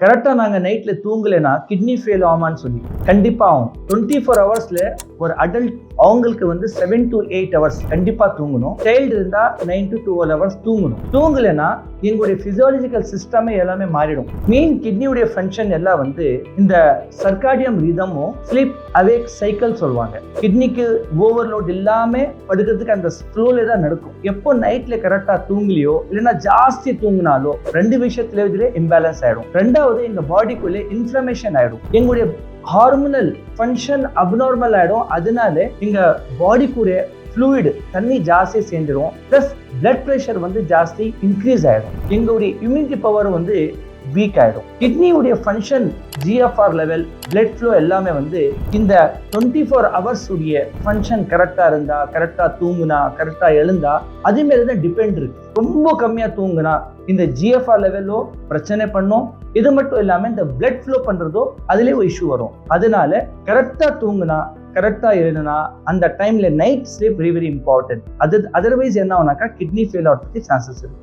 கரெக்டா நாங்க நைட்ல தூங்கலைன்னா கிட்னி ஃபெயில் ஆகுமான்னு சொல்லி கண்டிப்பா ஆகும். 24 ஹவர்ஸ்ல ஒரு அடல்ட் அவங்களுக்கு வந்து 7 to 8 ஹவர்ஸ் கண்டிப்பா தூங்கணும். சைல்டு இருந்தா 9 to 12 ஹவர்ஸ் தூங்கணும். தூங்கலைன்னா எங்களுடைய பிசியாலஜிக்கல் சிஸ்டமே எல்லாமே மாறிடும். மெயின் கிட்னியுடைய ஃபங்க்ஷன் எல்லாம் வந்து இந்த சர்க்காடியம் ரிதமும் ஸ்லீப் அவேக் சைக்கிள் சொல்லுவாங்க. கிட்னிக்கு ஓவர்லோட் இல்லாம படுக்கிறதுக்கு அந்த ஃப்ளோல தான் நடக்கும். எப்போ நைட்ல கரெக்டா தூங்கலையோ இல்லைன்னா ஜாஸ்தி தூங்கினாலோ ரெண்டு விஷயத்துல இதுல இம்பேலன்ஸ் ஆயிடும். ரெண்டாவது இந்த பாடிக்குள்ளே இன்ஃப்ளமேஷன் ஆயிடும். எங்களுடைய ஹார்மோனல் ஃபங்க்ஷன் அப்நார்மல் ஆயிடும். அதனால எங்க பாடிக்குரிய ஃப்ளூயிட் தண்ணி ஜாஸ்தி சேர்ந்துடும். பிளஸ் பிளட் ப்ரெஷர் வந்து ஜாஸ்தி இன்க்ரீஸ் ஆயிடும். எங்களுடைய இம்யூனிட்டி பவர் வந்து வீக் ஆயிடும். கிட்னியுடைய function GFR level blood flow எல்லாமே வந்து இந்த 24 ஹவர்ஸ் உடைய ஃபங்க்ஷன் கரெக்டா இருந்தா, கரெக்டா தூங்குனா, கரெக்டா எழுந்தா அது மேல தான் டிபெண்ட் இருக்கு. ரொம்ப கம்மியா தூங்குனா இந்த ஜிஎஃப்ஆர் லெவலோ பிரச்சனை பண்ணும். இது மட்டும் இல்லாம இந்த பிளட் ஃப்ளோ பண்றதோ அதுலயே ஒரு இஷ்யூ வரும். அதனால கரெக்டா தூங்குனா, கரெக்டா எழுதுனா அந்த டைம்ல night sleep very very important. Otherwise என்ன ஆகுனாக்கா கிட்னி ஃபெயில் ஆகிறதுக்கு சான்சஸ் இருக்கு.